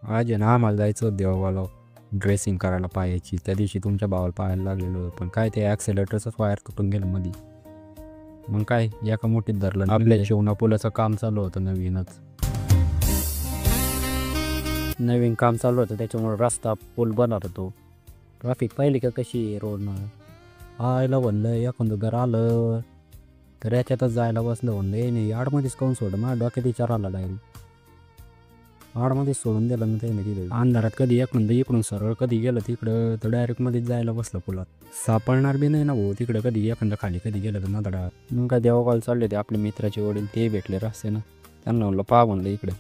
आज आहे ना आम्हाला जायचं होतं देवाला ड्रेसिंग करायला पायाची. त्या दिवशी तुमच्या भावाला पाहायला लागलेलो, पण काय ते ॲक्सिलेटरचंच वायर तुटून गेलं मध्ये. मग काय एका मुठीत धरलं. आपल्या शिवणा पुलाचं काम चालू होतं नवीनच. नवीन काम चालू होतं त्याच्यामुळे रस्ता पूल बनत होतो. ट्रॅफिक पाहिली का कशी आहे रोडनं. आयला म्हणलं एखादं घर आलं तर याच्यातच जायला बसलं. म्हणलं नाही आडमध्येच काऊन सोडलं. माझ्या डोक्यात विचार आला डायरेक्ट. आडमध्येच सोडून दिलं ना त्याने तिथं. अंधारात कधी इकडून सरळ कधी गेलं तिकडं तर डायरेक्ट मध्येच जायला बसलं पुलात. सापडणार बी नाही ना भाऊ तिकडं. कधी एखादं खाली कधी गेलं तर नादडा. मग काय देवाला चालले ते आपले मित्राचे वडील ते भेटले रस्ते ना. त्यांना म्हणलं पहा म्हणलं इकडे.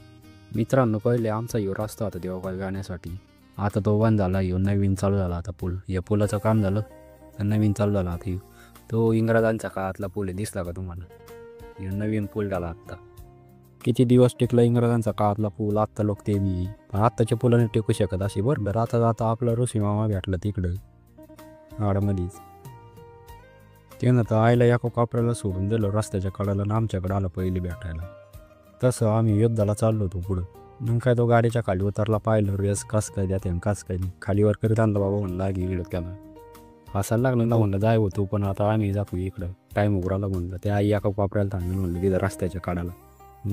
मित्रांनो कळले आमचा ह्यो रस्ता होता देवाला जाण्यासाठी. आता तो बंद झाला. ह्यो नवीन चालू झाला आता पूल. या पुलाचं काम झालं तर नवीन चालू झाला आता. तो इंग्रजांच्या काळातला पूल आहे. दिसला का तुम्हाला. ह्यो नवीन पूल झाला आत्ता. किती दिवस टिकला इंग्रजांचा काळातला पूल. आत्ता लोक ते बी पण आत्ताच्या पुलाने टिकू शकत असे बरोबर. आता आपला ऋषी मामा भेटला तिकडं आडमध्येच. त्यानं तर आईला एका कापऱ्याला सोडून दिलं रस्त्याच्या कडाला आणि आमच्याकडं आलं पहिले भेटायला. तसं आम्ही युद्धाला चाललो होतो पुढं. मग काय तो गाडीच्या खाली उतरला. पाहिलं रेस कस काय द्या त्यानं कस काय खालीवर करीत आणलं बाबा म्हणलं लागे इकडं. त्यानं हसायला लागलं ना. म्हणलं जाय होतो पण आता आम्ही जातो इकडं टाईम उघडाला म्हणलं. त्या आई एका कापऱ्याला थांबलं म्हणलं तिथं रस्त्याच्या कडाला.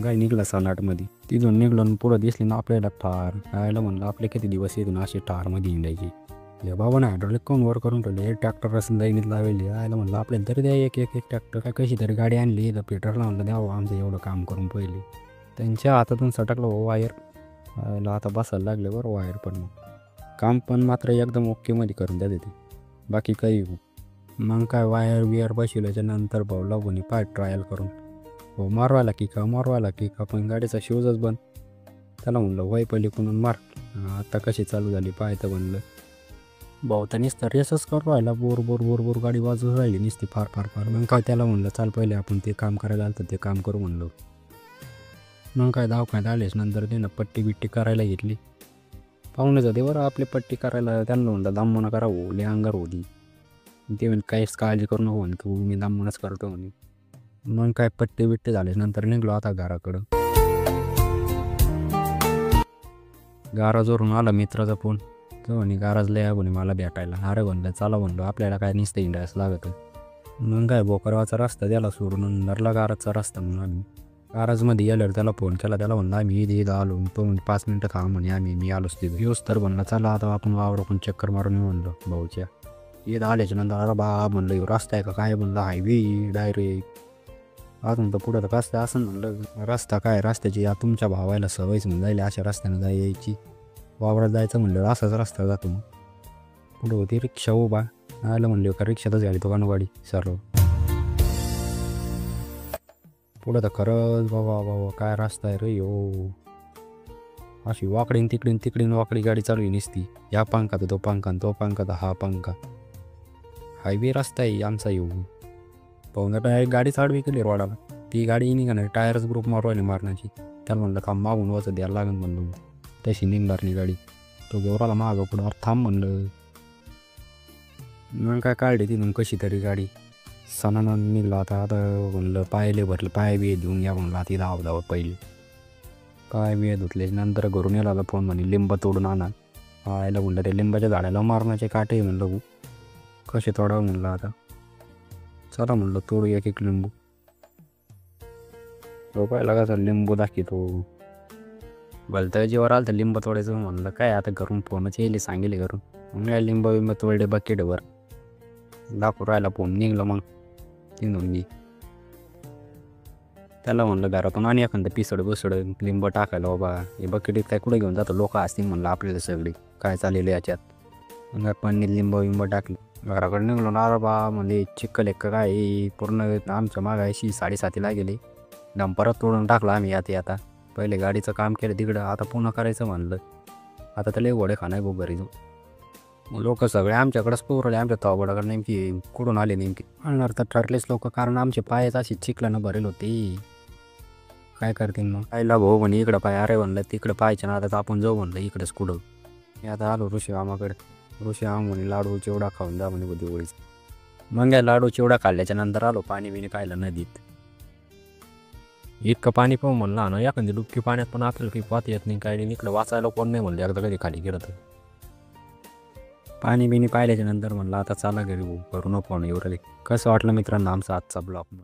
काय निघलं सनाटमध्ये. तिथून निघलो पुढं दिसली ना आपल्याला ठार. आयला म्हणलं आपले किती दिवस येतो ना असे ठारमध्ये हिंडायची. या बाबाने हायड्रोलिक कोण वर करून ठेवले. हे ट्रॅक्टर असं लाईनीत लावली. आयला म्हणलं आपल्याला तरी द्या एक ट्रॅक्टर. काय कशी तरी गाडी आणली तर पेट्रोलला म्हणलं द्यावं आमचं एवढं काम करून पहिले. त्यांच्या हातातून सटकलं वायर. आयला आता बसायला लागले बरं वायर. पण काम पण मात्र एकदम ओकेमध्ये करून द्या देते बाकी काही. मग काय वायर बियर बसवल्याच्या नंतर भाऊ लागून पाय ट्रायल करून हो मारवायला की का पण गाडीचा शूजच बंद. त्याला म्हणलं वय पहिले कोणून मार. आता कशी चालू झाली पाहायचं म्हणलं. भाऊ तर नुसतं रेसच करू राहिला. बोर गाडी वाजवून राहिली नुसती फार. मग काय त्याला म्हणलं चाल पहिले आपण ते काम करायला आलं तर ते काम करू म्हणलं. मग काय दवाखान्यात आलेच नंतर त्यानं पट्टी बिट्टी करायला घेतली. पाहुणे जाते बरं आपली पट्टी करायला. त्यांना म्हणलं दामणं करा हो लय अंगार होती. ते म्हणजे काहीच काळजी करू नको म्हणे तू मी दामणच करतो म्हणे. मग काय पट्टी बिट्टी झाल्याच नंतर निघलो आता घराकडं. गाराजवरून आला मित्राचा फोन. तो म्हणे गाराजला या म्हणे मला भेटायला. अरे म्हणलं चला म्हणलो आपल्याला काय नुसतं इंडायचं लागतं. मग काय बोकरवाचा रस्ता त्याला सोडून नरला गाराजचा रस्ता म्हणून आम्ही गाराजमध्ये गेल्यावर त्याला फोन केला. त्याला म्हणलं आम्ही इथं आलो. तो म्हणजे 5 मिनटं थांब म्हणे मी आलोच तिथं. येऊस तर म्हणलं चला आता आपण वावडं चक्कर मारून म्हणलं भाऊच्या. इथं आल्याच्या नंतर अरे बा म्हणलं रस्ता आहे का काय म्हणलं हायवे डायरेक्ट. अजून तर पुढं तर रस्ता असं म्हणलं रस्ता काय रस्त्याची या तुमच्या भावायला सवयच म्हणून जायला अशा रस्त्यानं यायची. वावरात जायचं म्हणलं असाच रस्ता जातो. मग पुढं होती रिक्षा उभा. आलं म्हणलं का रिक्षातच घ्यायला तो गाडी सर्व. पुढं तर खरंच बाबा काय रस्ता आहे रे हो. अशी वाकडीन तिकडीन वाकडी गाडी चालू आहे नुसती. या पंखा तर तो पंखा तो पंखा तर हा पंखा. हायवे रस्ता आहे आमचा येऊ. पाहुणा डायरेक्ट गाडी चाडवी केली रोडाला. ती गाडी निघाणार टायरच ग्रुप मारण्याची. त्याला म्हणलं काम मागून वाचत द्यायला लागेल म्हणलं. तशी निघणार नाही गाडी. तो गेवराला मागं पुढं थांब म्हणलं. मग काय काढली तिथून कशी तरी गाडी. सणानं निघला आता म्हणलं पायले भरलं पाय बी धुवून या म्हणलं ती धावत पहिले. काय बी धुतले नंतर घरून यायला फोन म्हणे लिंब तोडून आणा. आयला म्हणलं ते लिंबाच्या झाडाला मारण्याचे काटे म्हणलं कसे तोडावं म्हणलं आता. चला म्हणलं तोडू एक लिंबू. तो पाहिला कसा लिंबू दाखवतो. भलतं जेव्हा आलं तर लिंब तोडायचं म्हणलं काय आता घरून फोनच येईल सांगेल घरून. मग काय लिंब तोडले बकेटवर दाखवू राहिला फोन. निघलं मग तिथून मी त्याला म्हणलं घरातून आणि एखादं पिसड लिंब टाकायला बाबा. हे बकेटीत काय कुठे घेऊन जातो लोक असतील म्हणलं आपल्याला सगळी काय चाललेलं याच्यात. मग पण लिंब टाकले. घराकडे निघलो ना अरे बा म्हणजे चिखल एक काय पूर्ण आमच्या मागायशी 7:30 गेले. डंपरात तोडून टाकलं आम्ही आता. पहिले गाडीचं काम केलं तिकडं आता पुन्हा करायचं म्हणलं. आता तर लय वडे खाणार भाऊ घरी जाऊ. लोक सगळे आमच्याकडेच पोरले. आमच्या तवाबडाकडे नेमकी कुठून आले नेमकी आणणार तर ठरलेच लोक. कारण आमचे पायच अशी चिखलानं भरेल होते. काय करतील मग. आईला भाऊ म्हणे इकडं पाय. अरे म्हणलं तिकडं पाहायचं ना आता आपण जाऊ म्हणलं इकडंच कुठं. मी आता आलो ऋषी मामाकडे. ऋषी मामा म्हणे लाडू चिवडा खाऊन जा म्हणे दिवाळीचा. मग लाडू चिवडा खाल्ल्याच्या नंतर आलो पाणी बिणी खायला नदीत. इतकं पाणी पाहून म्हणलं ना एखादी डुबकी पाण्यात पण आपल्याला काही पाहता येत नाही काय नाही इकडं वाचायला कोण नाही म्हणलं एकदा कधी खाली गेलं तर. पाणी बिणी पाहिल्याच्या नंतर म्हणलं आता चला घरी करू नको एवढं. कसं वाटलं मित्रांनो आमचा आजचा ब्लॉग.